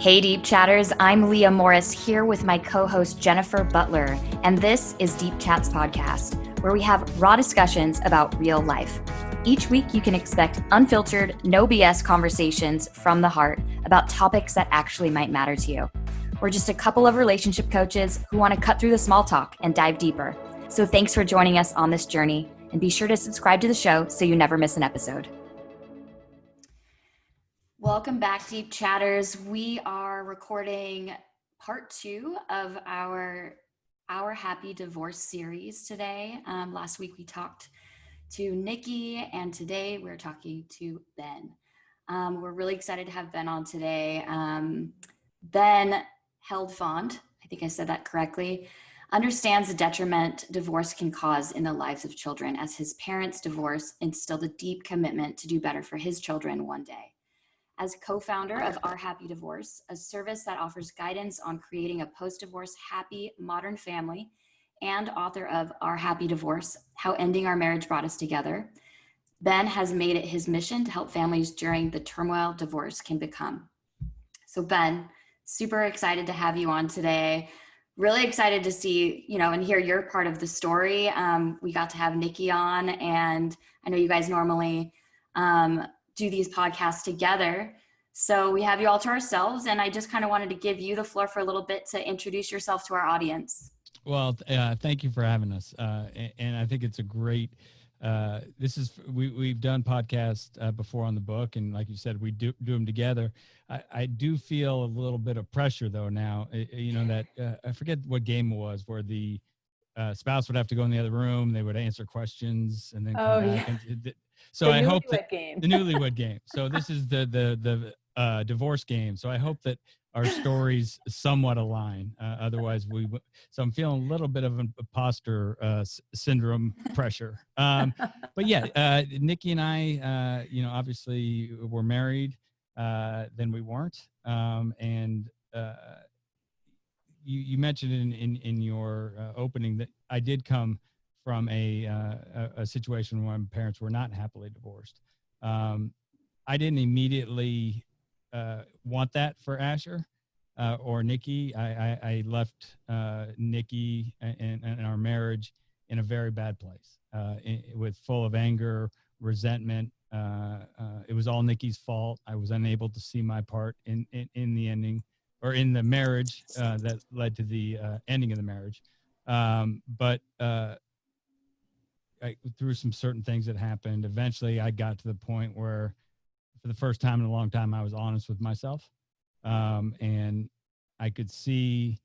Hey Deep Chatters, I'm Leah Morris here with my co-host Jennifer Butler, and this is Deep Chats Podcast, where we have raw discussions about real life. Each week you can expect unfiltered, no BS conversations from the heart about topics that actually might matter to you. We're just a couple of relationship coaches who want to cut through the small talk and dive deeper. So thanks for joining us on this journey, and be sure to subscribe to the show so you never miss an episode. Welcome back, Deep Chatters. We are recording part 2 of our Happy Divorce series today. Last week we talked to Nikki, and today we're talking to Ben. We're really excited to have Ben on today. Ben Heldfond, I think I said that correctly, understands the detriment divorce can cause in the lives of children, as his parents' divorce instilled a deep commitment to do better for his children one day. As co-founder of Our Happy Divorce, a service that offers guidance on creating a post-divorce happy modern family, and author of Our Happy Divorce, How Ending Our Marriage Brought Us Together, Ben has made it his mission to help families during the turmoil divorce can become. So Ben, super excited to have you on today. Really excited to see, and hear your part of the story. We got to have Nikki on, and I know you guys normally do these podcasts together. So we have you all to ourselves, and I just kind of wanted to give you the floor for a little bit to introduce yourself to our audience. Well, thank you for having us. And I think it's a great, we've done podcasts before on the book, and like you said, we do them together. I do feel a little bit of pressure though now, that I forget what game it was where the spouse would have to go in the other room, they would answer questions and then come back. Yeah. And so I hope that game. the newlywed game. So this is the divorce game. So I hope that our stories somewhat align. Otherwise, so I'm feeling a little bit of an imposter syndrome pressure. But yeah, Nikki and I, obviously were married. Then we weren't. And you mentioned in your opening that I did come from a situation where my parents were not happily divorced. I didn't immediately want that for Asher or Nikki. I left Nikki and our marriage in a very bad place, with full of anger, resentment. It was all Nikki's fault. I was unable to see my part in the ending, or in the marriage that led to the ending of the marriage. But through some certain things that happened, eventually I got to the point where, for the first time in a long time, I was honest with myself. And I could see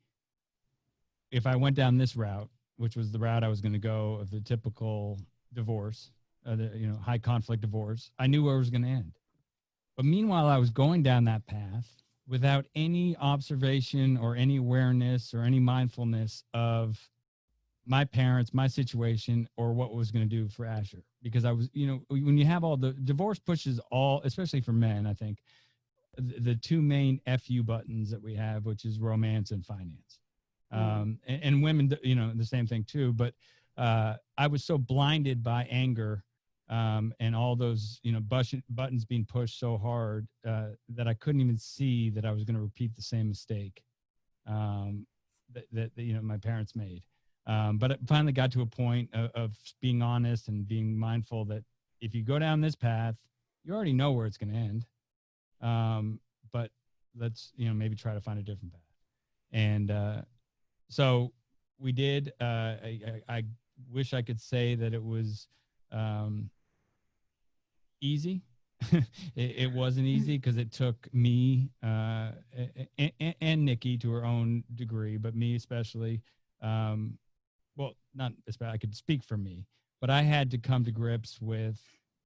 if I went down this route, which was the route I was going to go of the typical divorce, high conflict divorce, I knew where it was going to end. But meanwhile, I was going down that path without any observation or any awareness or any mindfulness of my parents, my situation, or what was going to do for Asher. Because I was, when you have all the divorce pushes all, especially for men, I think, the two main FU buttons that we have, which is romance and finance. And women, the same thing too. But I was so blinded by anger and all those, buttons being pushed so hard that I couldn't even see that I was going to repeat the same mistake that my parents made. But it finally got to a point of being honest and being mindful that if you go down this path, you already know where it's going to end. But let's, maybe try to find a different path. And so we did. I wish I could say that it was easy. It wasn't easy because it took me and Nikki to her own degree, but me especially. Well, not especially, I could speak for me, but I had to come to grips with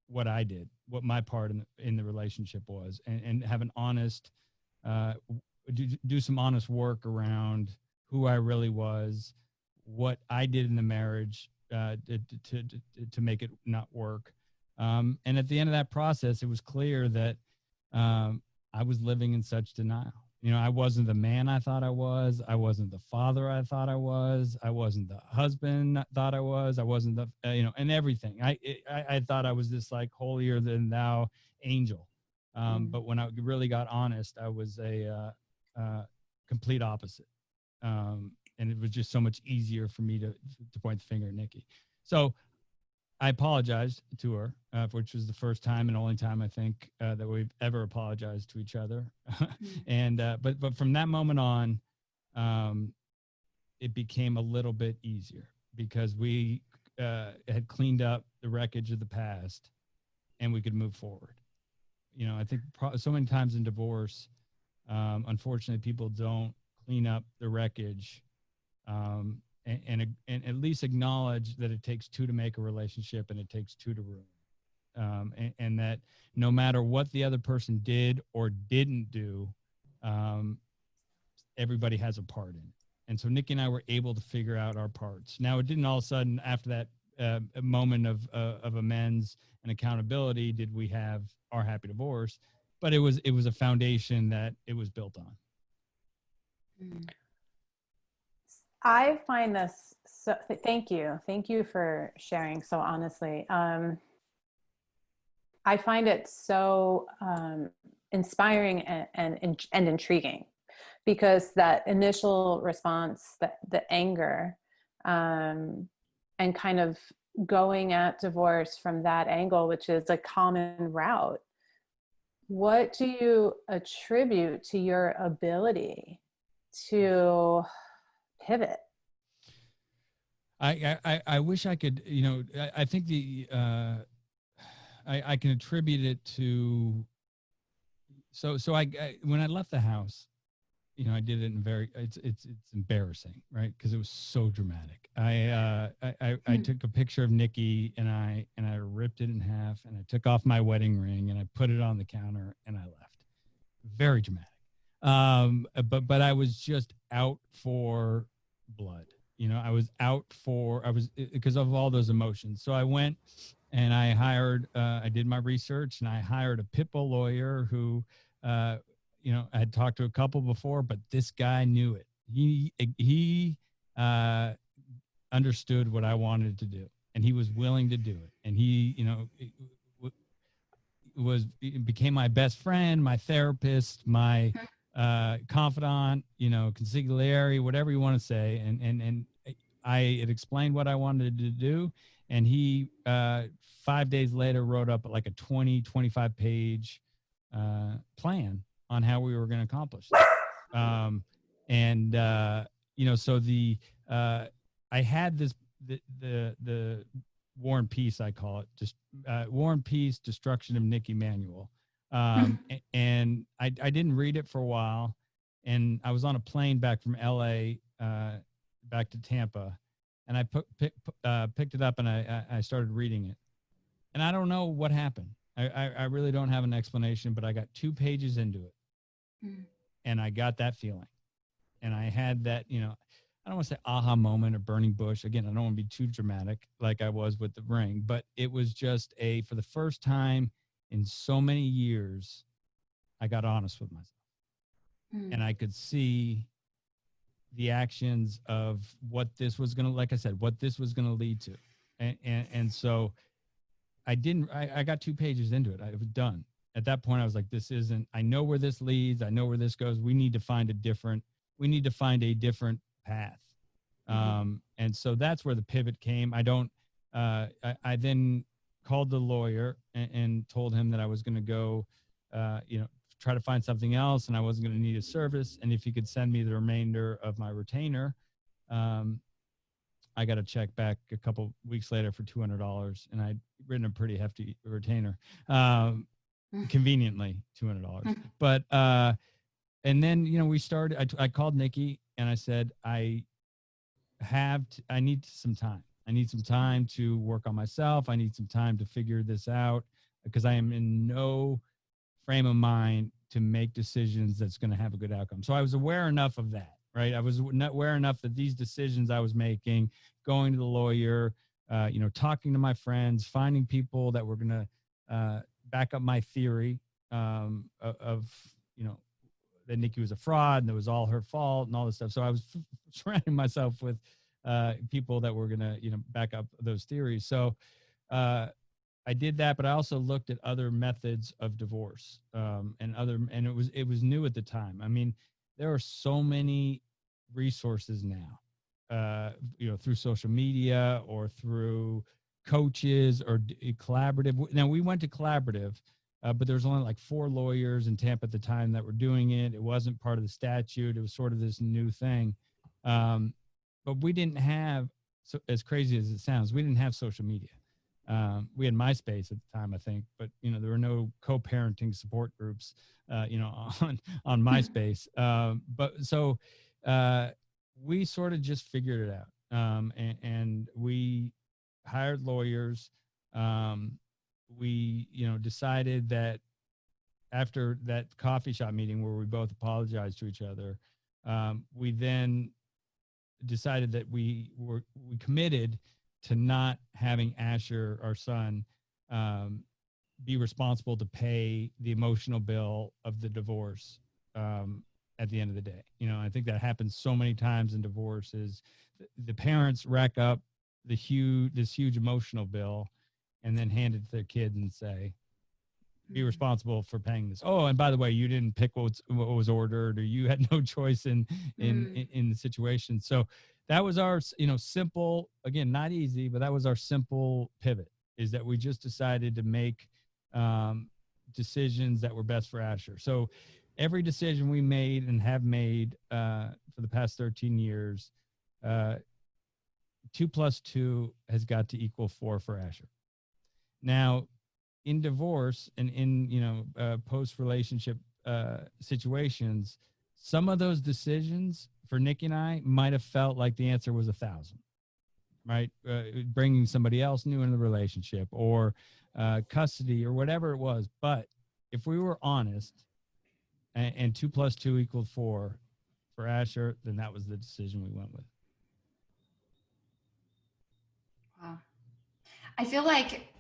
what I did, what my part in the relationship was, and have an honest, do some honest work around who I really was, what I did in the marriage to make it not work. And at the end of that process, it was clear that I was living in such denial. I wasn't the man I thought I was. I wasn't the father I thought I was. I wasn't the husband I thought I was. I wasn't the, and everything. I thought I was this like holier than thou angel. But when I really got honest, I was a complete opposite. And it was just so much easier for me to point the finger at Nikki. So I apologized to her, which was the first time and only time I think that we've ever apologized to each other. And but from that moment on, it became a little bit easier because we had cleaned up the wreckage of the past, and we could move forward. You know, I think so many times in divorce, unfortunately, people don't clean up the wreckage. And at least acknowledge that it takes two to make a relationship and it takes two to ruin. And that no matter what the other person did or didn't do, everybody has a part in it. And so Nikki and I were able to figure out our parts. Now, it didn't all of a sudden, after that moment of amends and accountability, did we have our happy divorce, but it was a foundation that it was built on. I find this so, thank you for sharing so honestly. I find it so inspiring and intriguing, because that initial response, the anger, and kind of going at divorce from that angle, which is a common route. What do you attribute to your ability to pivot? I wish I could, you know, I think I can attribute it to, so I when I left the house, you know, I did it in it's embarrassing, right? Because it was so dramatic. I took a picture of Nikki and I ripped it in half, and I took off my wedding ring and I put it on the counter and I left. Very dramatic. But I was just out for blood. You know, I was because of all those emotions. So I went and I did my research, and I hired a pit bull lawyer who, you know, I had talked to a couple before, but this guy knew it. He understood what I wanted to do, and he was willing to do it. And he, you know, it became my best friend, my therapist, my confidant, you know, consigliere, whatever you want to say. And I had explained what I wanted to do. And he, 5 days later, wrote up like a 25 page plan on how we were going to accomplish it. You know, so I had this, the War and Peace, I call it, just War and Peace, Destruction of Nikki manual. And I didn't read it for a while, and I was on a plane back from LA back to Tampa, and I picked it up and I started reading it, and I don't know what happened. I really don't have an explanation, but I got 2 pages into it, and I got that feeling, and I had that, you know, I don't want to say aha moment or burning bush. Again, I don't want to be too dramatic like I was with the ring, but it was just for the first time in so many years, I got honest with myself. And I could see the actions of what this was going to, like I said, what this was going to lead to. And so I got 2 pages into it. I was done. At that point, I was like, I know where this leads. I know where this goes. We need to find a different path. And so that's where the pivot came. I then called the lawyer and told him that I was going to go, you know, try to find something else, and I wasn't going to need a service. And if he could send me the remainder of my retainer, I got a check back a couple weeks later for $200, and I'd written a pretty hefty retainer, conveniently $200. But, and then, you know, we started, I called Nikki and I said, I need some time. I need some time to work on myself. I need some time to figure this out, because I am in no frame of mind to make decisions that's going to have a good outcome. So I was aware enough of that, right? I was aware enough that these decisions I was making, going to the lawyer, you know, talking to my friends, finding people that were going to back up my theory of, you know, that Nikki was a fraud and it was all her fault and all this stuff. So I was surrounding myself with people that were going to, you know, back up those theories. So I did that, but I also looked at other methods of divorce, and it was new at the time. I mean, there are so many resources now, through social media or through coaches or collaborative. Now we went to collaborative, but there was only like 4 lawyers in Tampa at the time that were doing it. It wasn't part of the statute. It was sort of this new thing. But we didn't have, so as crazy as it sounds, we didn't have social media. We had MySpace at the time, I think, but there were no co-parenting support groups, on MySpace. But so we sort of just figured it out, and we hired lawyers. We decided that after that coffee shop meeting where we both apologized to each other, we then decided that we committed to not having Asher, our son, be responsible to pay the emotional bill of the divorce at the end of the day. I think that happens so many times in divorces. The parents rack up this huge emotional bill and then hand it to their kid and say, be responsible for paying this. Oh, and by the way, you didn't pick what was ordered, or you had no choice in the situation. So that was our, simple, again, not easy, but that was our simple pivot, is that we just decided to make decisions that were best for Asher. So every decision we made and have made for the past 13 years, 2 + 2 has got to equal 4 for Asher. Now, in divorce and in post-relationship situations, some of those decisions for Nikki and I might have felt like the answer was 1,000, right? Bringing somebody else new into the relationship, or custody, or whatever it was. But if we were honest, and 2 + 2 = 4 for Asher, then that was the decision we went with. Wow. I feel like,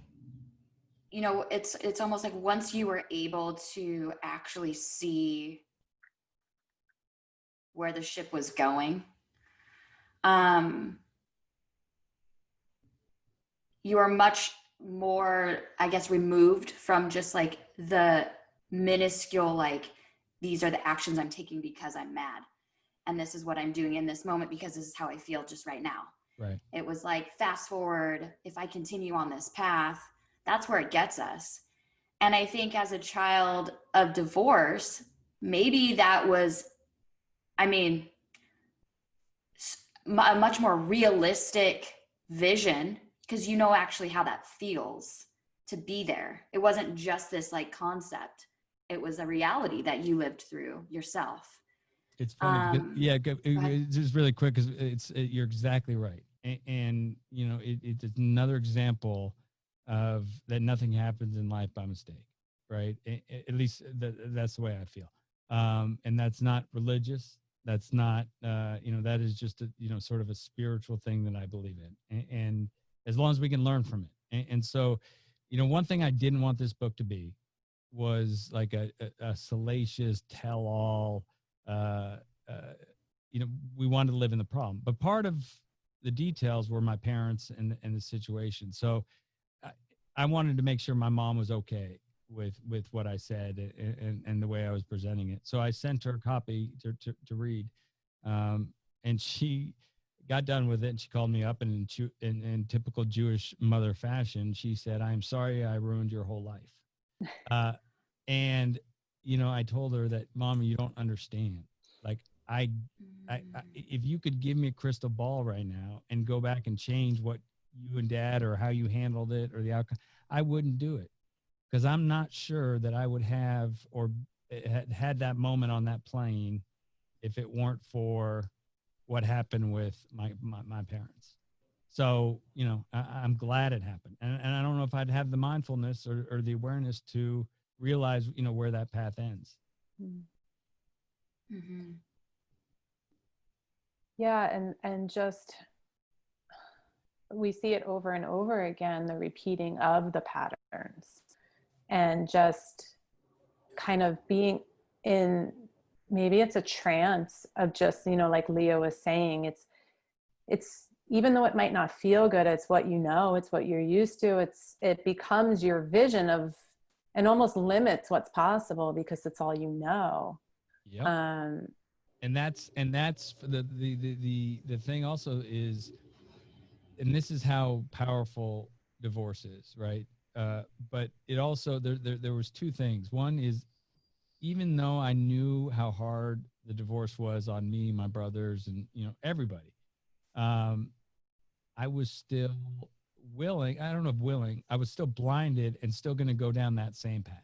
it's almost like once you were able to actually see where the ship was going, you are much more, I guess, removed from just like the minuscule, like, these are the actions I'm taking because I'm mad, and this is what I'm doing in this moment because this is how I feel just right now. Right. It was like, fast forward, if I continue on this path, that's where it gets us. And I think as a child of divorce, maybe that was, a much more realistic vision, because actually how that feels to be there. It wasn't just this like concept. It was a reality that you lived through yourself. It's funny because, just really quick, because you're exactly right. And it's another example of that nothing happens in life by mistake, right? At least that's the way I feel. And that's not religious. That's not, that is just a, sort of a spiritual thing that I believe in. And as long as we can learn from it. And so, one thing I didn't want this book to be was like a salacious tell-all. We wanted to live in the problem, but part of the details were my parents and the situation. So I wanted to make sure my mom was okay with what I said and the way I was presenting it. So I sent her a copy to read, and she got done with it, and she called me up, and in typical Jewish mother fashion, she said, "I'm sorry I ruined your whole life." And I told her that, "Mom, you don't understand. Like, I if you could give me a crystal ball right now and go back and change what you and Dad, or how you handled it, or the outcome, I wouldn't do it, because I'm not sure that I would have or had that moment on that plane if it weren't for what happened with my parents." So, I'm glad it happened. And I don't know if I'd have the mindfulness or the awareness to realize, where that path ends. Mm-hmm. Yeah. And just, we see it over and over again, the repeating of the patterns, and just kind of being in, maybe it's a trance of just, like Leah was saying, it's even though it might not feel good, it's what it's what you're used to. It becomes your vision of, and almost limits what's possible because it's all you know. Yep. And that's the thing also is, and this is how powerful divorce is, right? But it also, there was two things. One is, even though I knew how hard the divorce was on me, my brothers, and everybody, um, I was still willing. I don't know if willing. I was still blinded and still going to go down that same path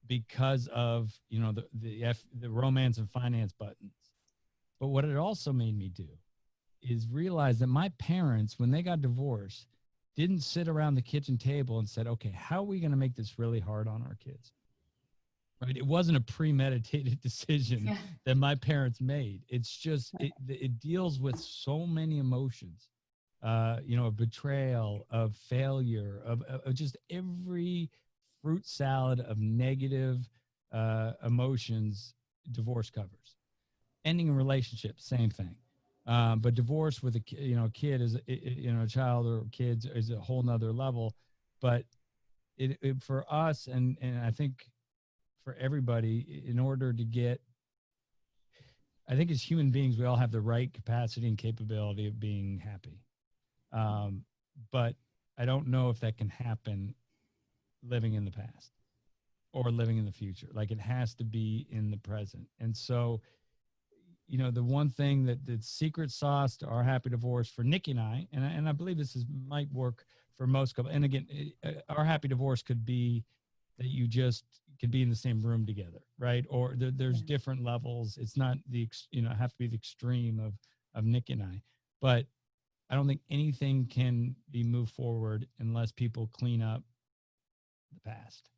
because of the romance and finance buttons. But what it also made me do is realize that my parents, when they got divorced, didn't sit around the kitchen table and said, okay, how are we going to make this really hard on our kids? Right? It wasn't a premeditated decision that my parents made. It's just, it deals with so many emotions, of betrayal, of failure, of just every fruit salad of negative emotions divorce covers. Ending a relationship, same thing. But divorce with a kid is, a child or kids is a whole nother level. But it for us, and I think for everybody, in order to get, I think as human beings, we all have the right capacity and capability of being happy. But I don't know if that can happen living in the past or living in the future. Like, it has to be in the present. And so, the one thing that the secret sauce to our happy divorce for Nikki and I believe this might work for most couples. And again, our happy divorce could be that you just could be in the same room together, right? Or there's different levels. It's not have to be the extreme of Nikki and I. But I don't think anything can be moved forward unless people clean up the past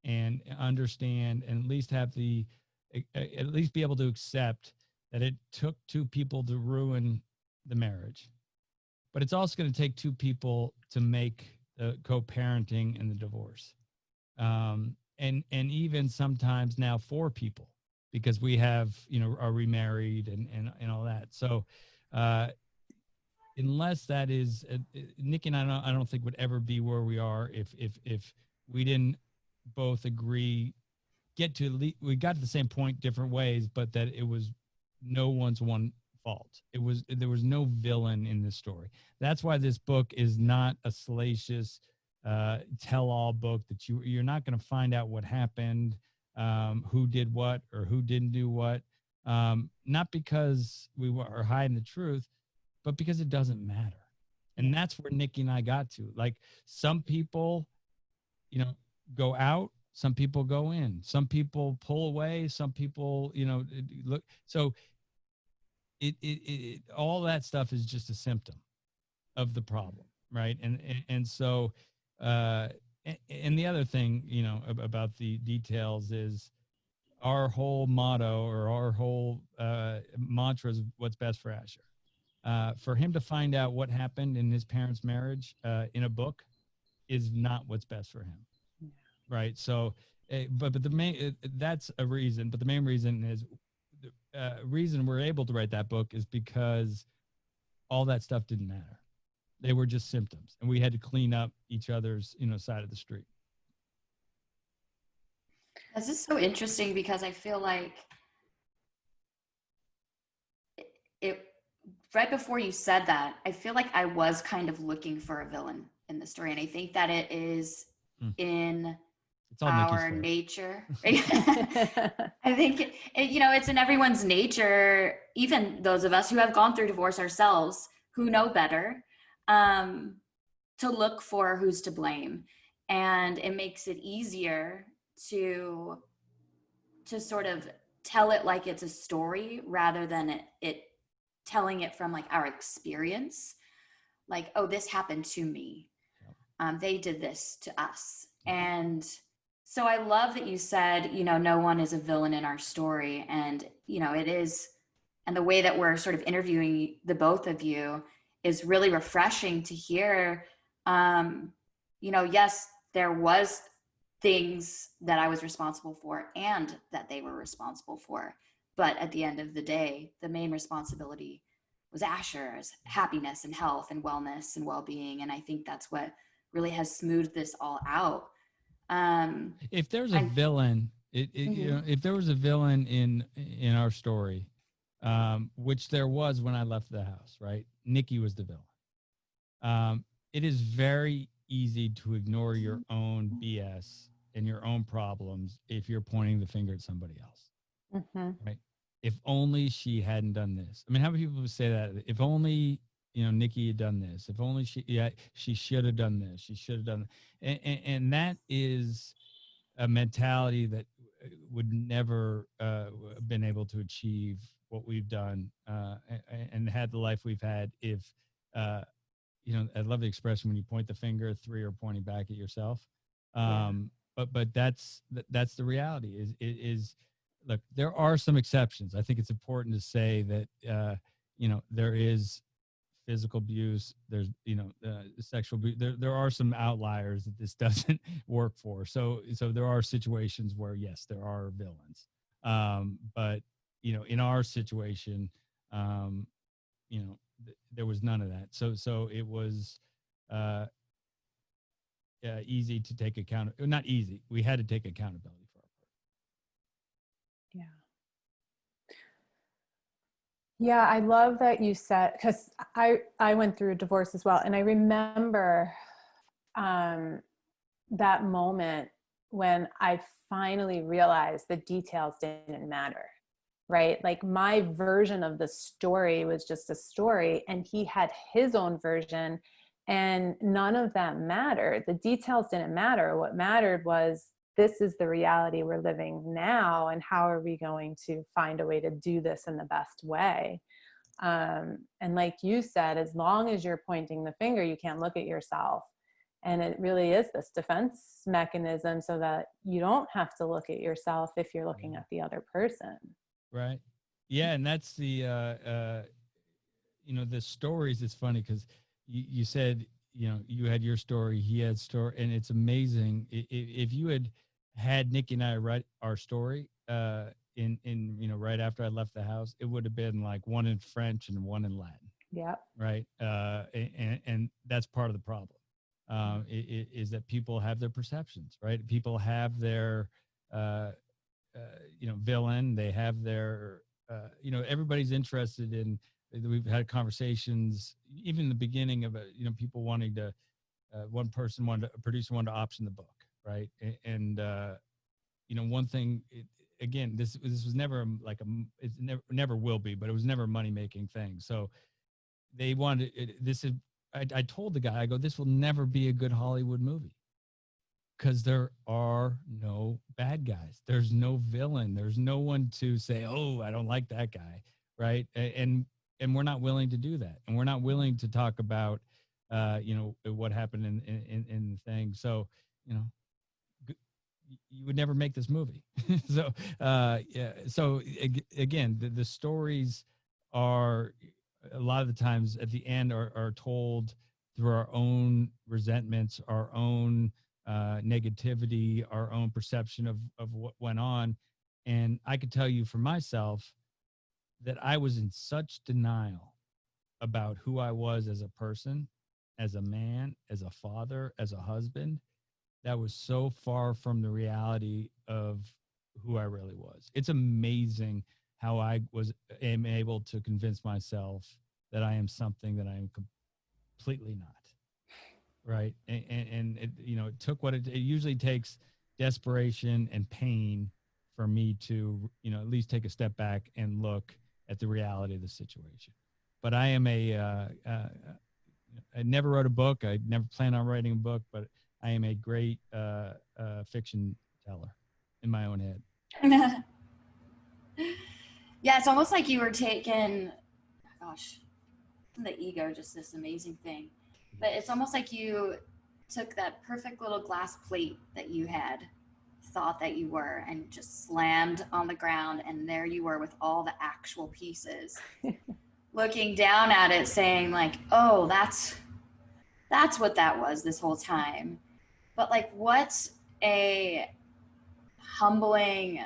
and understand, and at least be able to accept that it took two people to ruin the marriage. But it's also going to take two people to make the co-parenting and the divorce. And even sometimes now four people, because we have, are remarried and all that. So, unless that is, Nick and I don't think would ever be where we are if we didn't both agree, we got to the same point different ways, but that it was no one's one fault. There was no villain in this story. That's why this book is not a salacious tell-all book that you're not going to find out what happened, who did what or who didn't do what, not because we are hiding the truth, but because it doesn't matter. And that's where Nikki and I got to. Like, some people, go out, some people go in, some people pull away, some people, look. So it all that stuff is just a symptom of the problem, right? And so and the other thing, about the details is our whole motto, or our whole mantra, is what's best for Asher. For him to find out what happened in his parents' marriage in a book is not what's best for him, right? So, but the main, that's a reason. But the main reason is, reason we're able to write that book is because all that stuff didn't matter. They were just symptoms, and we had to clean up each other's, side of the street. This is so interesting because I feel like it right before you said that, I feel like I was kind of looking for a villain in the story. And I think that it is in our nature. I think, it's in everyone's nature, even those of us who have gone through divorce ourselves, who know better, to look for who's to blame. And it makes it easier to sort of tell it like it's a story rather than it telling it from like our experience, like, oh, this happened to me. They did this to us. And so I love that you said, no one is a villain in our story. And, it is, and the way that we're sort of interviewing the both of you is really refreshing to hear. Yes, there was things that I was responsible for and that they were responsible for. But at the end of the day, the main responsibility was Asher's happiness and health and wellness and well-being. And I think that's what really has smoothed this all out. If there's a villain, You know, if there was a villain in our story, which there was when I left the house, right? Nikki was the villain. It is very easy to ignore your own BS and your own problems if you're pointing the finger at somebody else, right? If only she hadn't done this. I mean, how many people would say that? If only, you know, Nikki had done this. If only she should have done this. She should have done. And that is a mentality that would never been able to achieve what we've done and had the life we've had if you know, I love the expression when you point the finger, three are pointing back at yourself. But that's the reality is look, there are some exceptions. I think it's important to say that you know, there is physical abuse, there's, you know, sexual abuse. There are some outliers that this doesn't work for. So there are situations where, yes, there are villains. But, you know, in our situation, you know, there was none of that. So it was easy to take account. Not easy. We had to take accountability for our part. Yeah. Yeah, I love that you said, because I went through a divorce as well, and I remember that moment when I finally realized the details didn't matter, right? Like my version of the story was just a story, and he had his own version, and none of that mattered. The details didn't matter. What mattered was, this is the reality we're living now, and how are we going to find a way to do this in the best way? And like you said, as long as you're pointing the finger, you can't look at yourself. And it really is this defense mechanism so that you don't have to look at yourself if you're looking at the other person. Right. Yeah. And that's the, you know, the stories. It's funny because you said, you know, you had your story, he had story, and it's amazing. If you had Nikki and I write our story in you know, right after I left the house, it would have been like one in French and one in Latin. Yeah. Right. And that's part of the problem. Is that people have their perceptions, right? People have their you know, villain. They have their you know, everybody's interested in. We've had conversations even in the beginning of you know, people wanting to one person wanted, a producer wanted to option the book, right? And you know, one thing, again, this was never like it never will be, but it was never a money making thing. So they wanted this is. I told the guy, I go, this will never be a good Hollywood movie because there are no bad guys. There's no villain. There's no one to say, oh, I don't like that guy, right? And we're not willing to do that, and we're not willing to talk about you know, what happened in the thing. So, you know, you would never make this movie. So yeah. So again, the stories are a lot of the times at the end are told through our own resentments, our own negativity, our own perception of what went on. And I could tell you for myself that I was in such denial about who I was as a person, as a man, as a father, as a husband, that was so far from the reality of who I really was. It's amazing how I am able to convince myself that I am something that I am completely not. Right. And it, you know, it took it usually takes desperation and pain for me to, you know, at least take a step back and look at the reality of the situation. But I am I never wrote a book. I never planned on writing a book, but I am a great fiction teller in my own head. Yeah, it's almost like you were taken, gosh, the ego, just this amazing thing. But it's almost like you took that perfect little glass plate that you had thought that you were and just slammed on the ground, and there you were with all the actual pieces. Looking down at it saying like, oh, that's what that was this whole time. But like, what a humbling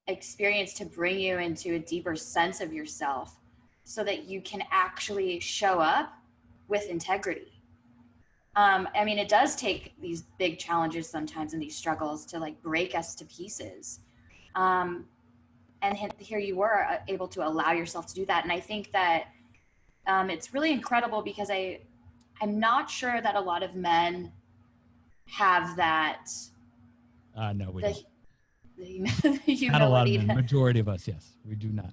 experience to bring you into a deeper sense of yourself so that you can actually show up with integrity. I mean, it does take these big challenges sometimes and these struggles to like break us to pieces. And here you were able to allow yourself to do that. And I think that it's really incredible because I'm not sure that a lot of men have that. No, we don't. The humility. Not a lot of men. Majority of us, yes, we do not.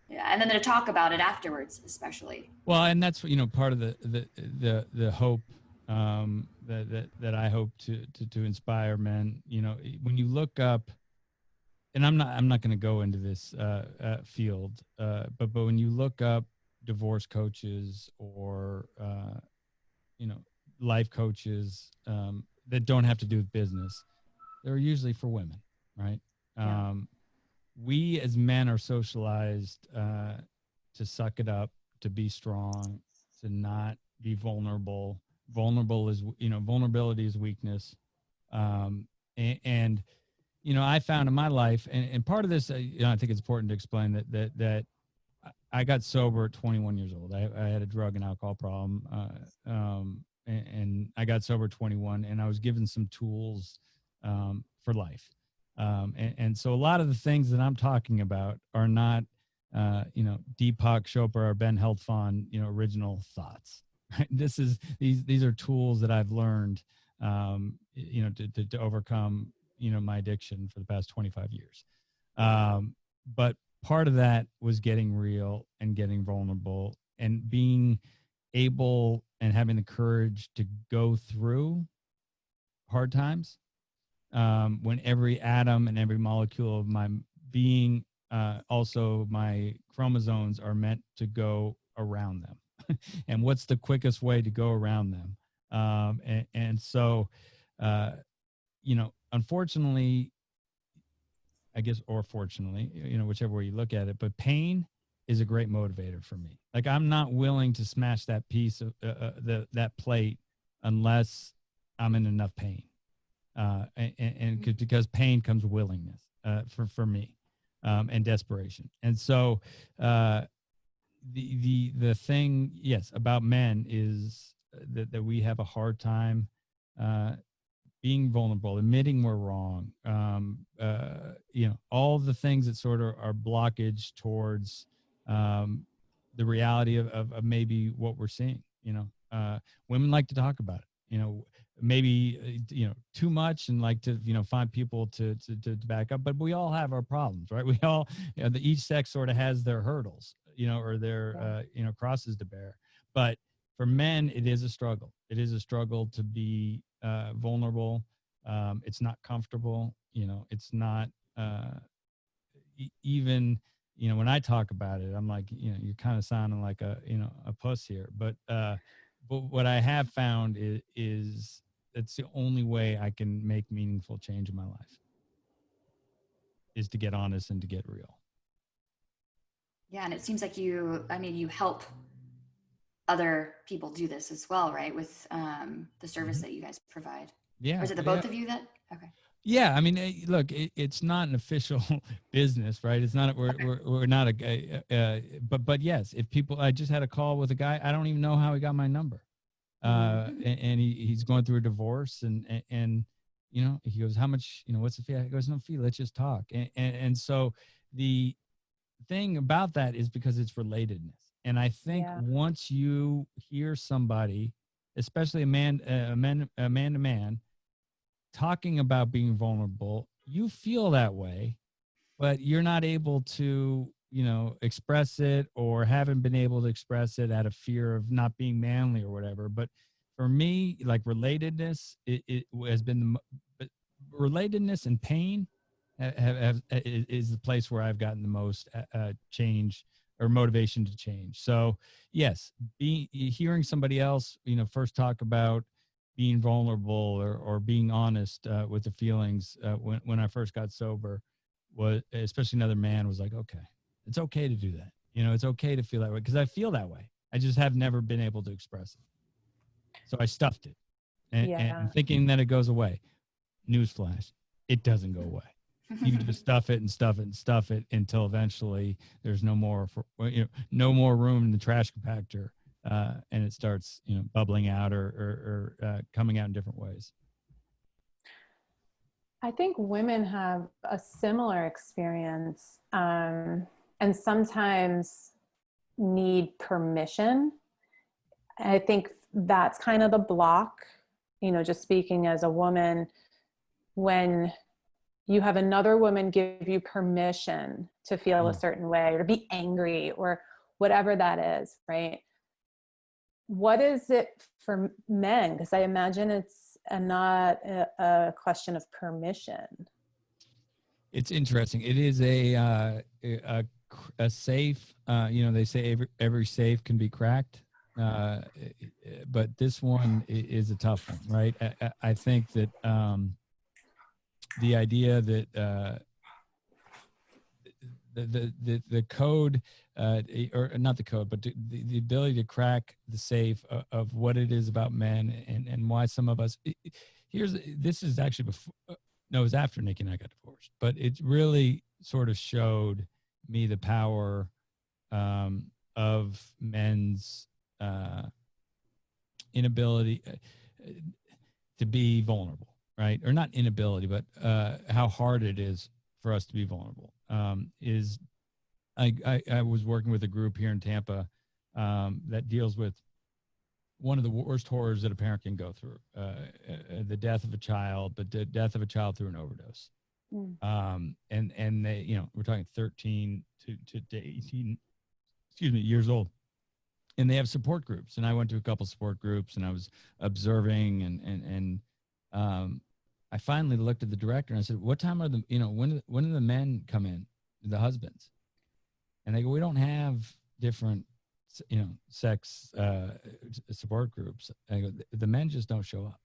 Yeah, and then to talk about it afterwards, especially. Well, and that's part of the hope that I hope to inspire men. When you look up, and I'm not going to go into this field, but when you look up divorce coaches or life coaches that don't have to do with business, they're usually for women, right? Yeah. We as men are socialized to suck it up, to be strong, to not be vulnerable. Vulnerability is weakness. And I found in my life, and part of this, I think it's important to explain that I got sober at 21 years old. I had a drug and alcohol problem, and I got sober at 21, and I was given some tools for life. And so a lot of the things that I'm talking about are not, Deepak Chopra or Ben Heldfond, original thoughts. Right? These are tools that I've learned, to overcome, my addiction for the past 25 years. But part of that was getting real and getting vulnerable and being able and having the courage to go through hard times. When every atom and every molecule of my being, also my chromosomes, are meant to go around them. And what's the quickest way to go around them? And so, unfortunately, I guess, or fortunately, whichever way you look at it, but pain is a great motivator for me. Like, I'm not willing to smash that piece of that plate unless I'm in enough pain. Because pain comes willingness for me, and desperation. And so the thing, yes, about men is that we have a hard time being vulnerable, admitting we're wrong, all the things that sort of are blockage towards the reality of maybe what we're seeing. Women like to talk about it, maybe too much, and like to find people to back up, but we all have our problems, right? We all, each sex sort of has their hurdles, or their crosses to bear. But for men, it is a struggle. It is a struggle to be vulnerable. It's not comfortable. It's not even, when I talk about it, I'm like, you're kind of sounding like a puss here. But what I have found is it's the only way I can make meaningful change in my life, is to get honest and to get real. Yeah, and it seems like you help other people do this as well, right? With the service that you guys provide. Yeah. Or is it the both of you that? Okay. Yeah, I mean, look, it's not an official business, right? It's not. We're not but yes, if people, I just had a call with a guy. I don't even know how he got my number, and he's going through a divorce, and he goes, how much, what's the fee? He goes, no fee. Let's just talk. And so the thing about that is because it's relatedness, and I think once you hear somebody, especially a man to man, talking about being vulnerable, you feel that way, but you're not able to, express it, or haven't been able to express it out of fear of not being manly or whatever. But for me, like, relatedness, it has been relatedness and pain is the place where I've gotten the most change or motivation to change. So yes, hearing somebody else, first talk about being vulnerable or being honest with the feelings when I first got sober, was, especially another man, was like, okay, it's okay to do that. It's okay to feel that way, because I feel that way. I just have never been able to express it. So I stuffed it and thinking that it goes away. Newsflash, it doesn't go away. You just stuff it and stuff it and stuff it until eventually there's no more no more room in the trash compactor and it starts, bubbling out or coming out in different ways. I think women have a similar experience, and sometimes need permission. I think that's kind of the block, just speaking as a woman, when you have another woman give you permission to feel a certain way or to be angry or whatever that is, right? What is it for men? Because I imagine it's not a question of permission. It's interesting. It is a safe, they say every safe can be cracked. But this one is a tough one, right? I think that the idea that the code, or not the code, but the ability to crack the safe of what it is about men and why some of us. This is actually before. No, it was after Nikki and I got divorced, but it really sort of showed me the power of men's inability to be vulnerable, right? Or not inability, but how hard it is for us to be vulnerable. I was working with a group here in Tampa that deals with one of the worst horrors that a parent can go through, the death of a child, but the death of a child through an overdose. And they, we're talking 13 to 18, years old. And they have support groups. And I went to a couple support groups and I was observing and I finally looked at the director and I said, what time are the, when do the men come in, the husbands? And they go, we don't have different, sex support groups. I go, the men just don't show up.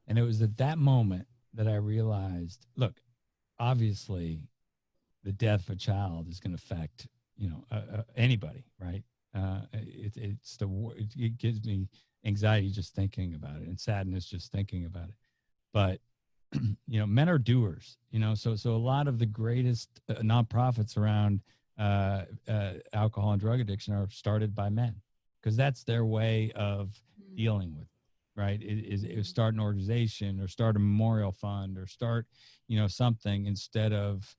And it was at that moment that I realized, look, obviously the death of a child is going to affect, anybody, right? It gives me anxiety just thinking about it and sadness just thinking about it. But men are doers, so a lot of the greatest nonprofits around alcohol and drug addiction are started by men because that's their way of dealing with it, right? It start an organization or start a memorial fund or start something instead of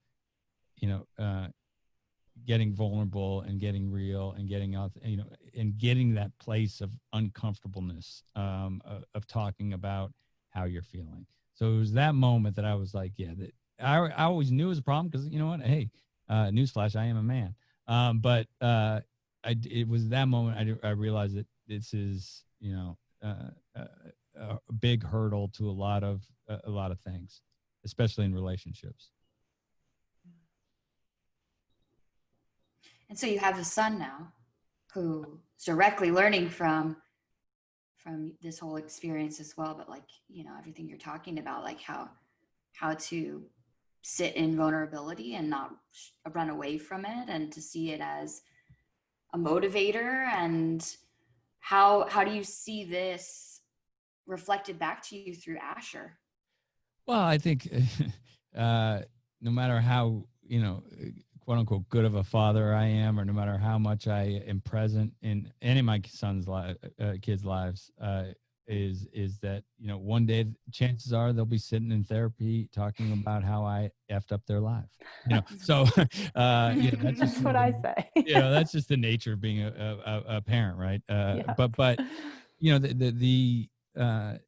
getting vulnerable and getting real and getting out, and getting that place of uncomfortableness of talking about how you're feeling. So it was that moment that I was like, that I always knew it was a problem because hey, newsflash, I am a man. But it was that moment I realized that this is a big hurdle to a lot of things, especially in relationships. And so you have a son now who's directly learning from this whole experience as well, but everything you're talking about, like how to sit in vulnerability and not run away from it, and to see it as a motivator. And how do you see this reflected back to you through Asher? Well, I think no matter how, quote unquote, good of a father I am, or no matter how much I am present in any of my kids' lives, is that, one day chances are they'll be sitting in therapy talking about how I effed up their life. So that's just what I say. That's just the nature of being a parent, right? But there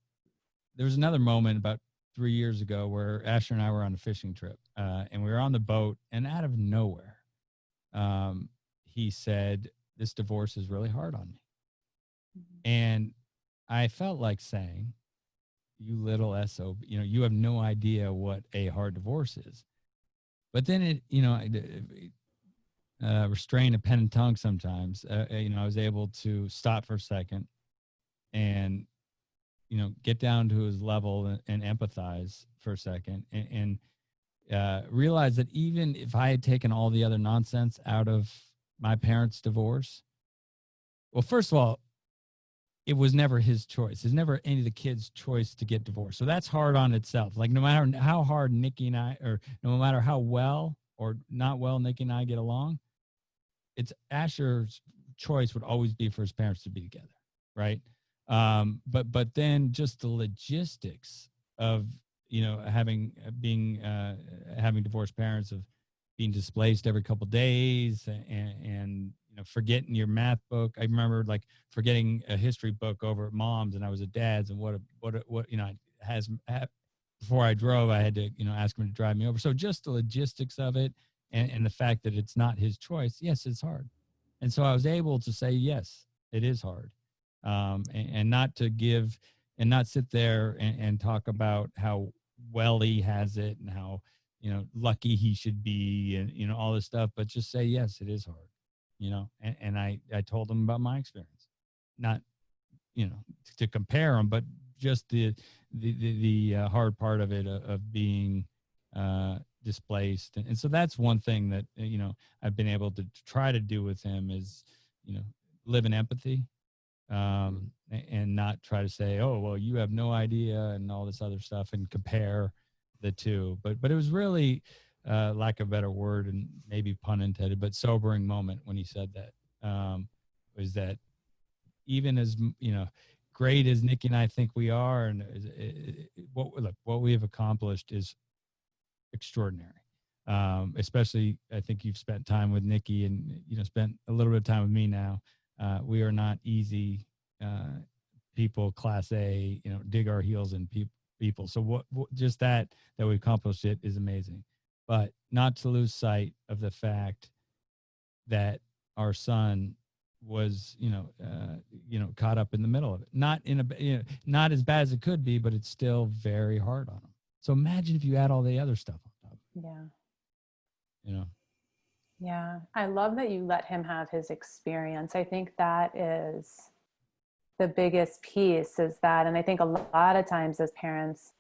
was another moment about 3 years ago where Asher and I were on a fishing trip, and we were on the boat, and out of nowhere, he said, "This divorce is really hard on me." And I felt like saying, "You little SOB, you have no idea what a hard divorce is." But then restrain a pen and tongue sometimes. I was able to stop for a second and get down to his level and empathize for a second and realize that even if I had taken all the other nonsense out of my parents' divorce, well, first of all, it was never his choice. It's never any of the kids' choice to get divorced. So that's hard on itself. Like no matter how hard Nikki and I, or no matter how well or not well Nikki and I get along, it's Asher's choice would always be for his parents to be together, right? But then just the logistics of, you know, having divorced parents, of being displaced every couple of days, and you know, forgetting your math book. I remember like forgetting a history book over at mom's, and I was at dad's, and what you know, before I drove, I had to, you know, ask him to drive me over. So just the logistics of it, and the fact that it's not his choice. Yes, it's hard. And so I was able to say, yes, it is hard. And not to give, and not sit there and talk about how well he has it and how, you know, lucky he should be, and, you know, all this stuff, but just say, yes, it is hard, you know. And I told him about my experience, not, you know, to compare them, but just the hard part of it, of being displaced. And so that's one thing that, you know, I've been able to try to do with him is, you know, live in empathy, and not try to say, oh, well, you have no idea, and all this other stuff, and compare the two. But it was really, lack of a better word, and maybe pun intended, but sobering moment when he said that, was that even as, you know, great as Nikki and I think we are, and what we have accomplished is extraordinary. Especially, I think you've spent time with Nikki, and, you know, spent a little bit of time with me now. We are not easy people, class A, you know, dig our heels in people. So what just that we accomplished it is amazing, but not to lose sight of the fact that our son was, you know, caught up in the middle of it. Not in a, you know, not as bad as it could be, but it's still very hard on him. So imagine if you add all the other stuff on top. Yeah. You know. Yeah. I love that you let him have his experience. I think that is the biggest piece, is that, and I think a lot of times as parents,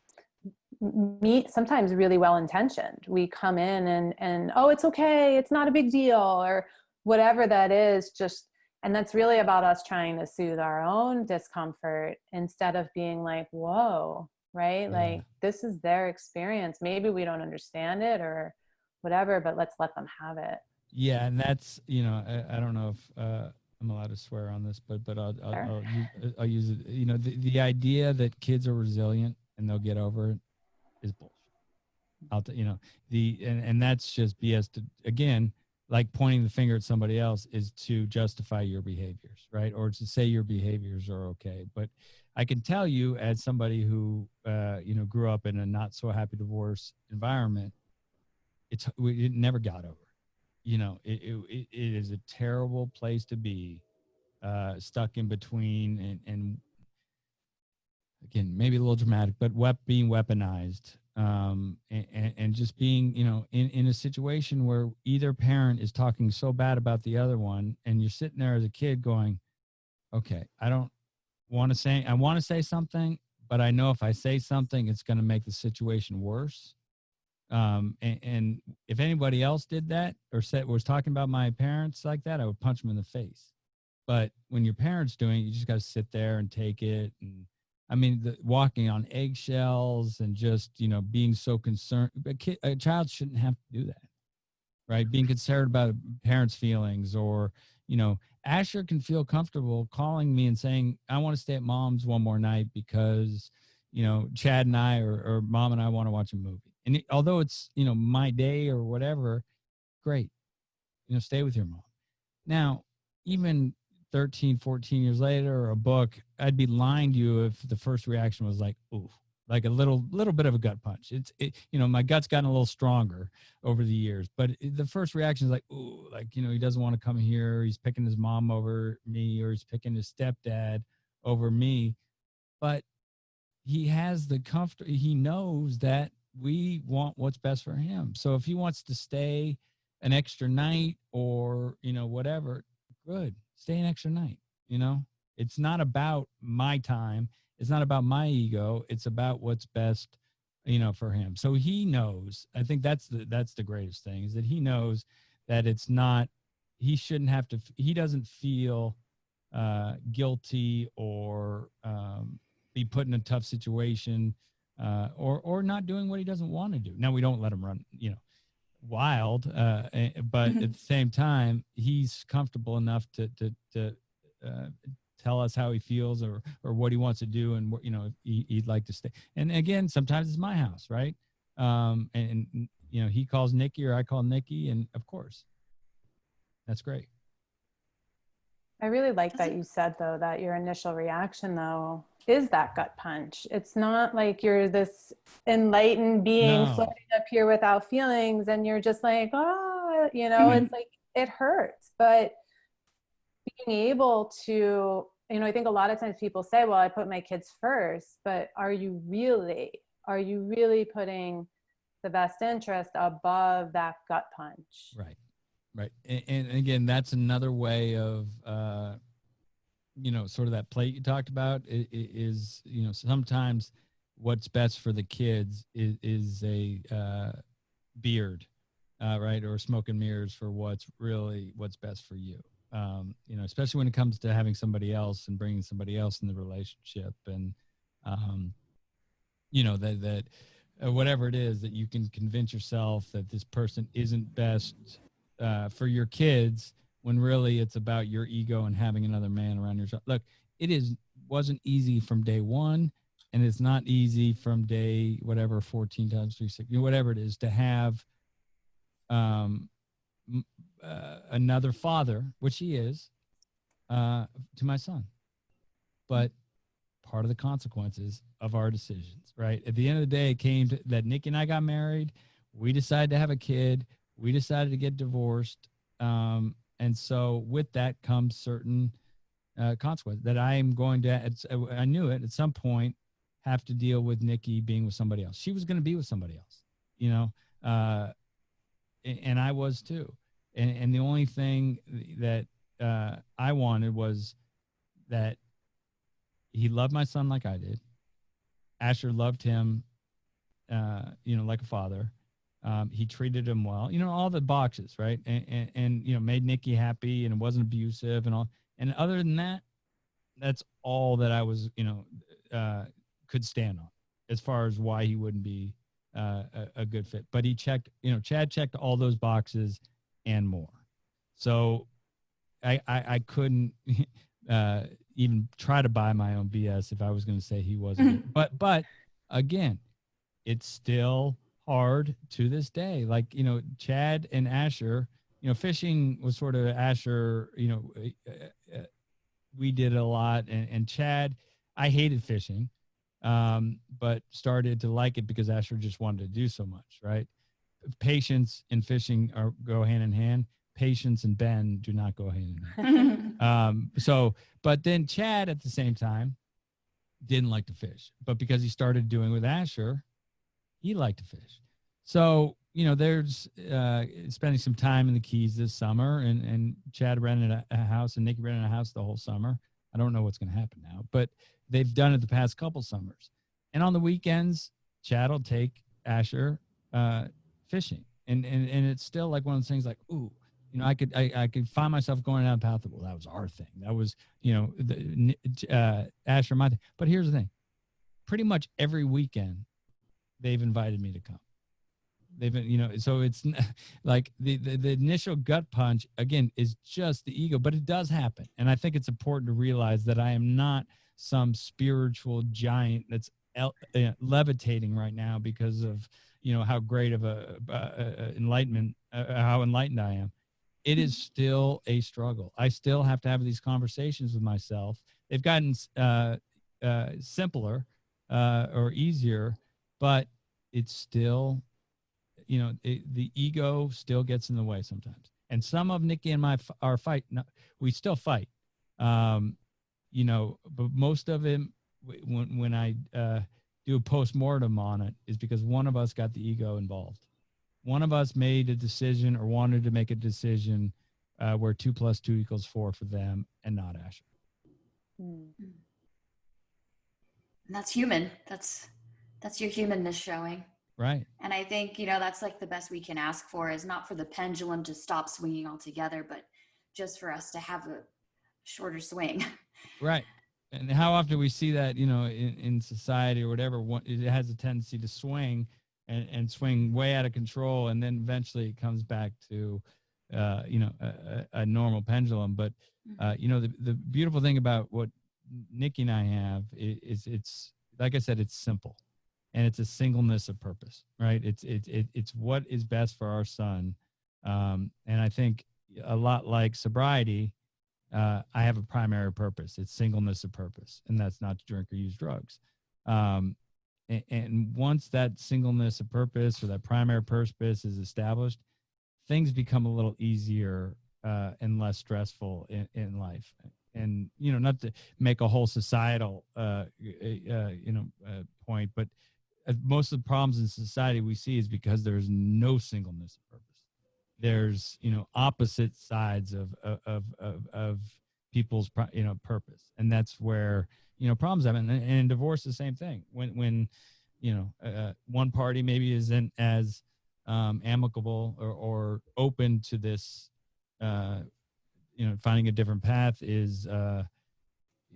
meet sometimes really well intentioned. We come in and oh, it's okay, it's not a big deal, or whatever that is, just, and that's really about us trying to soothe our own discomfort instead of being like, whoa, right? Yeah. Like, this is their experience. Maybe we don't understand it or whatever, but let's let them have it. Yeah, and that's, you know, I don't know if I'm allowed to swear on this, but Sure. I'll use it. You know, the idea that kids are resilient and they'll get over it is bullshit. You know, and that's just BS. To, again, like pointing the finger at somebody else is to justify your behaviors, right? Or to say your behaviors are okay. But I can tell you, as somebody who you know, grew up in a not so happy divorce environment, it never got over. You know, it is a terrible place to be, stuck in between, and again, maybe a little dramatic, but being weaponized, and just being, you know, in a situation where either parent is talking so bad about the other one, and you're sitting there as a kid going, okay, I don't want to say, I want to say something, but I know if I say something, it's going to make the situation worse. And if anybody else did that or was talking about my parents like that, I would punch them in the face. But when your parents doing it, you just got to sit there and take it. And I mean, walking on eggshells and just, you know, being so concerned. A child shouldn't have to do that, right? Being concerned about parents' feelings, or, you know, Asher can feel comfortable calling me and saying, I want to stay at mom's one more night because, you know, Chad and I, or mom and I want to watch a movie. And although it's, you know, my day or whatever, great, you know, stay with your mom. Now, even 13, 14 years later, or a book, I'd be lying to you if the first reaction was like, ooh, like a little bit of a gut punch. You know, my gut's gotten a little stronger over the years, but the first reaction is like, ooh, like, you know, he doesn't want to come here. He's picking his mom over me, or he's picking his stepdad over me. But he has the comfort. He knows that we want what's best for him. So if he wants to stay an extra night, or, you know, whatever, good, stay an extra night. You know, it's not about my time. It's not about my ego. It's about what's best, you know, for him. So he knows. I think that's the greatest thing, is that he knows that it's not, he shouldn't have to, he doesn't feel guilty, or be put in a tough situation, or not doing what he doesn't want to do. Now, we don't let him run, you know, wild, but at the same time, he's comfortable enough to tell us how he feels or what he wants to do and what, he'd like to stay. And again, sometimes it's my house, right? And he calls Nikki or I call Nikki, and of course, that's great. I really like that you said, though, that your initial reaction, though, is that gut punch. It's not like you're this enlightened being floating up here without feelings and you're just like, oh, it's like it hurts. But being able to, I think a lot of times people say, well, I put my kids first, but are you really putting the best interest above that gut punch? Right. Right. And again, that's another way of, sort of that plate you talked about is, sometimes what's best for the kids is a beard, right? Or smoke and mirrors for what's best for you. Especially when it comes to having somebody else and bringing somebody else in the relationship and, that whatever it is that you can convince yourself that this person isn't best for your kids when really it's about your ego and having another man around your. Look, wasn't easy from day one, and it's not easy from day 14 times 3, 6, whatever it is to have another father, which he is, to my son. But part of the consequences of our decisions, right? At the end of the day, it came to that Nikki and I got married. We decided to have a kid. We decided to get divorced. And so with that comes certain consequences that I am going to, I knew it at some point, have to deal with Nikki being with somebody else. She was going to be with somebody else, and I was too. And the only thing that I wanted was that he loved my son like I did. Asher loved him, like a father. He treated him well, all the boxes, right? And made Nikki happy and it wasn't abusive and all. And other than that, that's all that I was, could stand on as far as why he wouldn't be a good fit. But he checked, Chad checked all those boxes and more. So I couldn't even try to buy my own BS if I was going to say he wasn't. But again, it's still hard to this day. Like, Chad and Asher, fishing was sort of Asher, we did it a lot. And Chad, I hated fishing, but started to like it because Asher just wanted to do so much, right? Patience and fishing go hand in hand. Patience and Ben do not go hand in hand. But then Chad at the same time didn't like to fish, but because he started doing with Asher, he liked to fish. So, there's spending some time in the Keys this summer, and Chad rented a house and Nikki rented a house the whole summer. I don't know what's going to happen now, but they've done it the past couple summers. And on the weekends, Chad will take Asher fishing. And it's still like one of those things like, ooh, I could find myself going down the path of, well, that was our thing. That was, Asher, my thing. But here's the thing. Pretty much every weekend, they've invited me to come. They've been, so it's like the initial gut punch, again, is just the ego, but it does happen. And I think it's important to realize that I am not some spiritual giant that's levitating right now because of, how great of enlightenment, how enlightened I am. It is still a struggle. I still have to have these conversations with myself. They've gotten simpler or easier, but it's still, the ego still gets in the way sometimes. And some of Nikki and our fight, we still fight, but most of it, when I do a postmortem on it, is because one of us got the ego involved. One of us made a decision or wanted to make a decision where 2 + 2 = 4 for them and not Asher. And that's human. That's your humanness showing. Right. And I think, that's like the best we can ask for is not for the pendulum to stop swinging altogether, but just for us to have a shorter swing. Right. And how often we see that, in society or whatever, it has a tendency to swing and swing way out of control, and then eventually it comes back to a normal pendulum. But the beautiful thing about what Nikki and I have is it's, like I said, it's simple, and it's a singleness of purpose, right? It's what is best for our son. And I think a lot like sobriety, I have a primary purpose. It's singleness of purpose, and that's not to drink or use drugs. And once that singleness of purpose or that primary purpose is established, things become a little easier and less stressful in life. And not to make a whole societal point, but most of the problems in society we see is because there's no singleness of purpose. There's opposite sides of people's purpose, and that's where problems happen. And in divorce, the same thing. When one party maybe isn't as amicable or open to this, finding a different path is,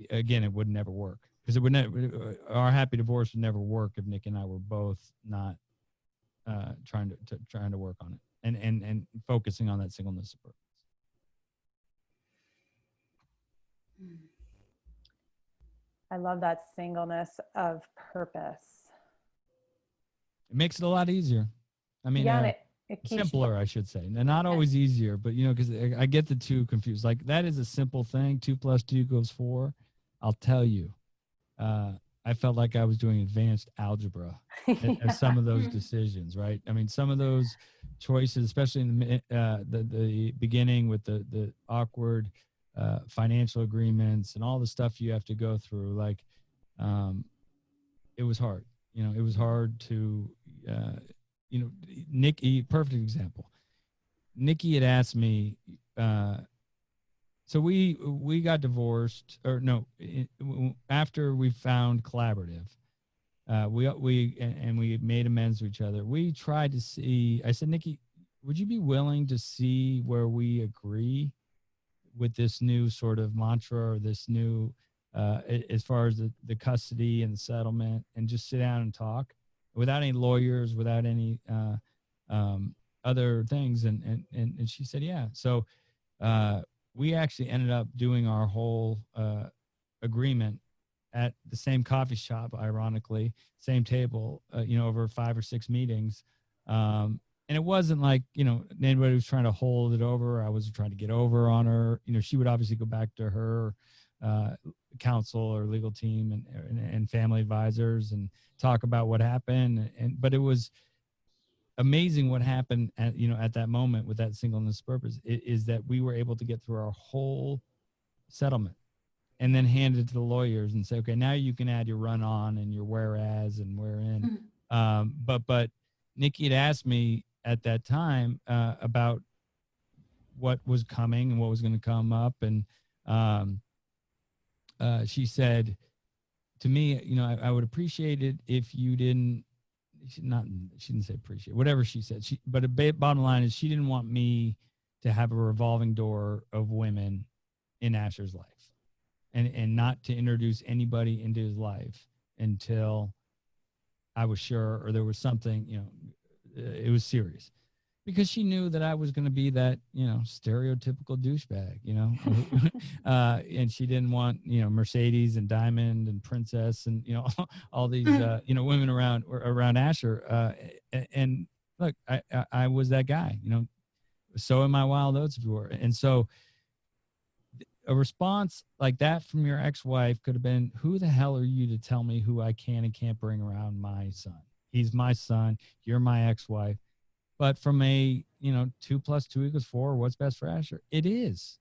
again, it would never work, because it would never, our happy divorce would never work if Nick and I were both not trying to work on it and focusing on that singleness of purpose. I love that singleness of purpose. It makes it a lot easier. I mean, it keeps simpler, I should say. And not always easier, but because I get the two confused. Like, that is a simple thing. 2 + 2 = 4. I'll tell you, I felt like I was doing advanced algebra at some of those decisions, right? I mean, some of those choices, especially in the beginning with the awkward financial agreements and all the stuff you have to go through, like, it was hard. It was hard to, Nikki, perfect example. Nikki had asked me, so we got divorced, or no, after we found collaborative, we made amends to each other. We tried to see, I said, Nikki, would you be willing to see where we agree with this new sort of mantra, or this new, as far as the custody and the settlement, and just sit down and talk without any lawyers, without any other things? And she said, yeah. So we actually ended up doing our whole agreement at the same coffee shop, ironically, same table, over 5 or 6 meetings. And it wasn't like, anybody was trying to hold it over. I was trying to get over on her. She would obviously go back to her counsel or legal team and family advisors and talk about what happened. But it was amazing what happened at that moment with that singleness purpose is that we were able to get through our whole settlement and then hand it to the lawyers and say, okay, now you can add your run on and your whereas and wherein. But Nikki had asked me at that time about what was coming and what was going to come up. And she said to me, I would appreciate it if you didn't, she didn't say appreciate, whatever she said. But the bottom line is, she didn't want me to have a revolving door of women in Asher's life, and not to introduce anybody into his life until I was sure, or there was something, it was serious, because she knew that I was going to be that, stereotypical douchebag, and she didn't want, Mercedes and Diamond and Princess and, all these, women around Asher. And look, I was that guy, so in my wild oats, if you were. And so a response like that from your ex-wife could have been, who the hell are you to tell me who I can and can't bring around my son? He's my son. You're my ex-wife. But from a, 2 + 2 = 4, what's best for Asher? It is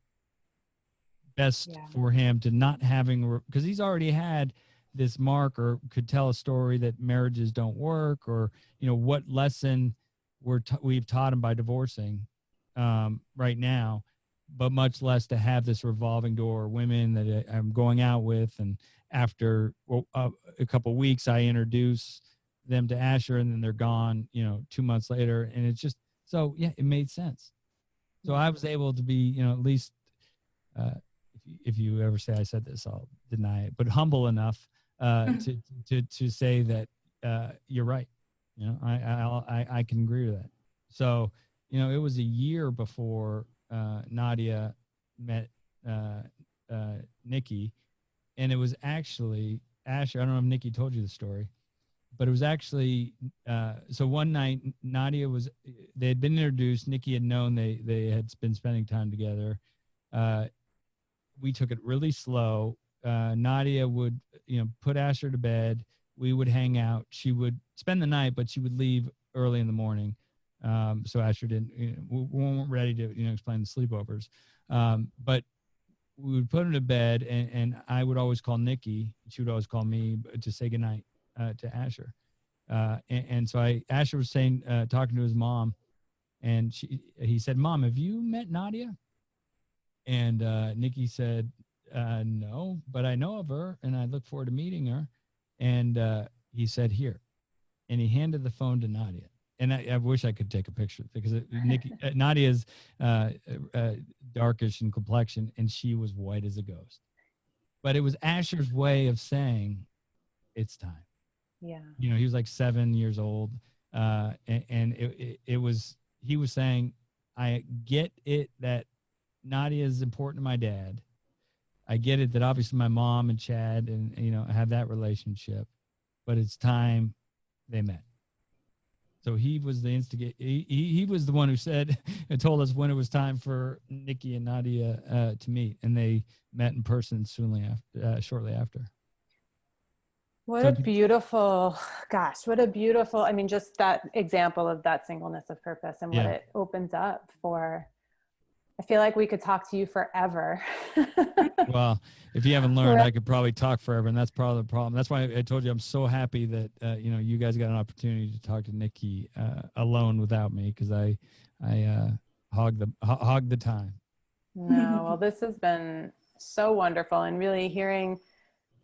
best for him to not having, because he's already had this mark, or could tell a story that marriages don't work, or, what lesson we've taught him by divorcing right now, but much less to have this revolving door, women that I'm going out with. And after a couple of weeks, I introduce them to Asher, and then they're gone, 2 months later. And it's just, so yeah, it made sense. So I was able to be, at least, if you ever say I said this, I'll deny it, but humble enough to say that you're right. You know, I can agree with that. So, you know, it was a year before Nadia met Nikki, and it was actually Asher. I don't know if Nikki told you the story, but it was actually so one night Nadia was, they had been introduced. Nikki had known they had been spending time together. We took it really slow. Nadia would, you know, put Asher to bed. We would hang out. She would spend the night, but she would leave early in the morning. So Asher didn't, you know, we weren't ready to, you know, explain the sleepovers. But we would put her to bed, and I would always call Nikki. She would always call me to say goodnight to Asher. And so Asher was saying, talking to his mom, and he said, "Mom, have you met Nadia?" And Nikki said, "No, but I know of her, and I look forward to meeting her." And he said, "Here," and he handed the phone to Nadia. And I wish I could take a picture because Nadia's darkish in complexion, and she was white as a ghost. But it was Asher's way of saying, "It's time." Yeah. You know, he was like 7 years old, and it was, he was saying, "I get it that Nadia is important to my dad. I get it that obviously my mom and Chad and, you know, have that relationship, but it's time they met." So he was the instigate. He was the one who said and told us when it was time for Nikki and Nadia to meet, and they met in person shortly after. What So a beautiful, gosh, what a beautiful, I mean, just that example of that singleness of purpose and what yeah. it opens up for. I feel like we could talk to you forever. Well, if you haven't learned, I could probably talk forever, and that's probably the problem. That's why I told you I'm so happy that you know, you guys got an opportunity to talk to Nikki alone without me, because I hogged the time. No, well, this has been so wonderful, and really hearing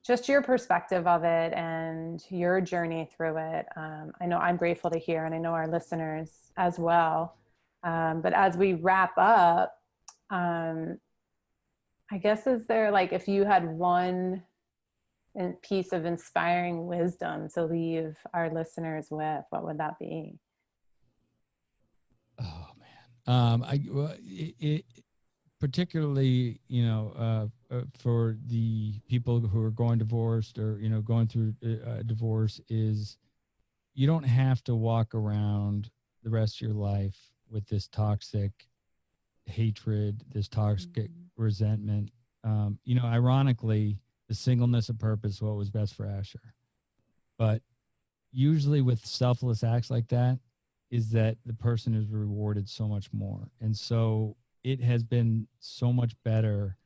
just your perspective of it and your journey through it. I know I'm grateful to hear, and I know our listeners as well. But as we wrap up, I guess, is there, like, if you had one piece of inspiring wisdom to leave our listeners with, what would that be? Oh man, particularly, you know, for the people who are going divorced, or, you know, going through a divorce, is you don't have to walk around the rest of your life with this toxic hatred, this toxic resentment. You know, ironically, the singleness of purpose, what was best for Asher. But usually with selfless acts like that, is that the person is rewarded so much more. And so it has been so much better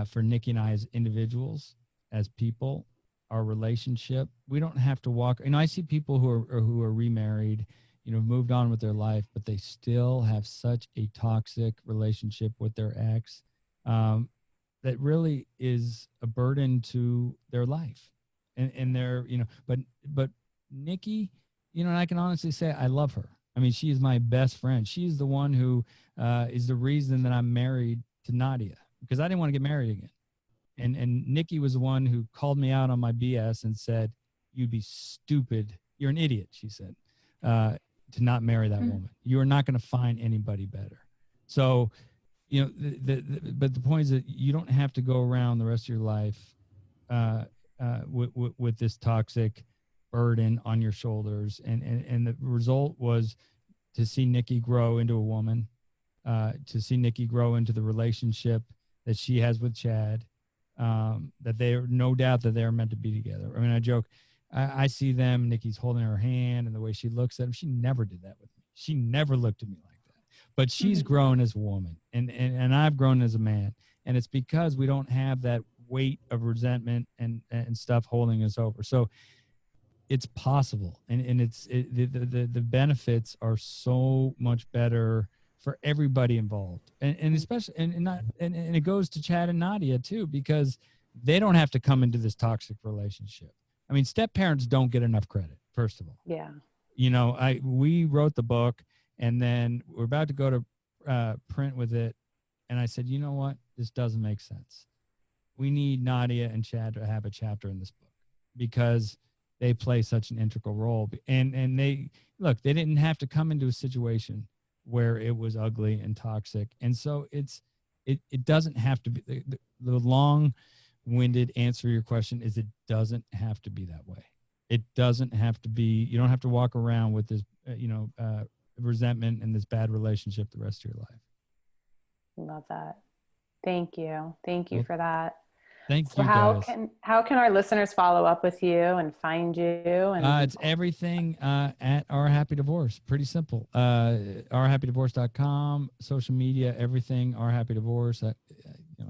for Nikki and I as individuals, as people, our relationship. We don't have to walk. You know, I see people who are remarried, you know, moved on with their life, but they still have such a toxic relationship with their ex that really is a burden to their life. And they're, you know, but Nikki, you know, and I can honestly say I love her. I mean, she is my best friend. She's the one who is the reason that I'm married to Nadia, because I didn't want to get married again. And Nikki was the one who called me out on my BS and said, "You'd be stupid. You're an idiot," she said, "to not marry that woman. You are not going to find anybody better." So, you know, but the point is that you don't have to go around the rest of your life with this toxic burden on your shoulders. And the result was to see Nikki grow into a woman, to see Nikki grow into the relationship that she has with Chad, that they are, no doubt that they are meant to be together. I mean, I joke, I see them, Nikki's holding her hand, and the way she looks at him, she never did that with me. She never looked at me like that. But she's grown as a woman, and I've grown as a man. And it's because we don't have that weight of resentment and stuff holding us over. So it's possible, and the benefits are so much better for everybody involved, and especially and it goes to Chad and Nadia too, because they don't have to come into this toxic relationship. I mean, step parents don't get enough credit, first of all. Yeah. You know, we wrote the book, and then we're about to go to print with it, and I said, you know what, this doesn't make sense. We need Nadia and Chad to have a chapter in this book, because they play such an integral role. And they didn't have to come into a situation where it was ugly and toxic. And so it doesn't have to be the long-winded answer to your question is it doesn't have to be that way. It doesn't have to be, you don't have to walk around with this, resentment and this bad relationship the rest of your life. Love that. Thank you. Thank you for that. Thank you guys. How can our listeners follow up with you and find you? And it's everything at Our Happy Divorce. Pretty simple. OurHappyDivorce.com, social media, everything Our Happy Divorce. I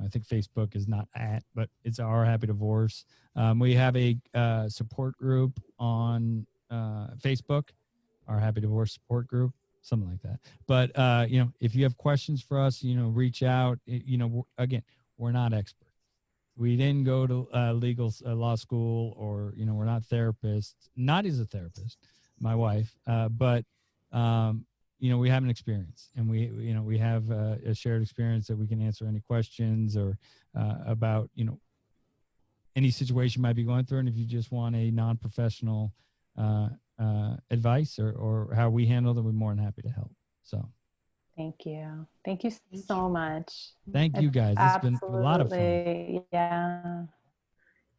think Facebook is not at, but it's Our Happy Divorce. We have a support group on Facebook, Our Happy Divorce support group, something like that. But if you have questions for us, reach out. Again, we're not experts. We didn't go to law school, or we're not therapists. Nadia's a therapist, my wife, but we have an experience, and we have a shared experience that we can answer any questions or about any situation you might be going through. And if you just want a non-professional advice or how we handle them, we're more than happy to help. So. Thank you so much. Thank you guys. It's been a lot of fun.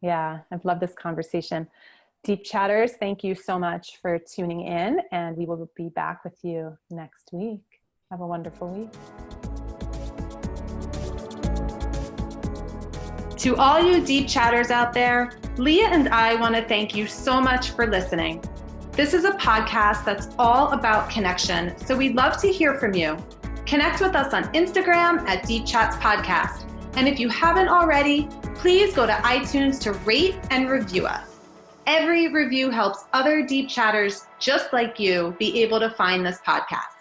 Yeah. I've loved this conversation. Deep Chatters, thank you so much for tuning in, and we will be back with you next week. Have a wonderful week. To all you Deep Chatters out there, Leah and I want to thank you so much for listening. This is a podcast that's all about connection, so we'd love to hear from you. Connect with us on Instagram at Deep Chats Podcast. And if you haven't already, please go to iTunes to rate and review us. Every review helps other Deep Chatters just like you be able to find this podcast.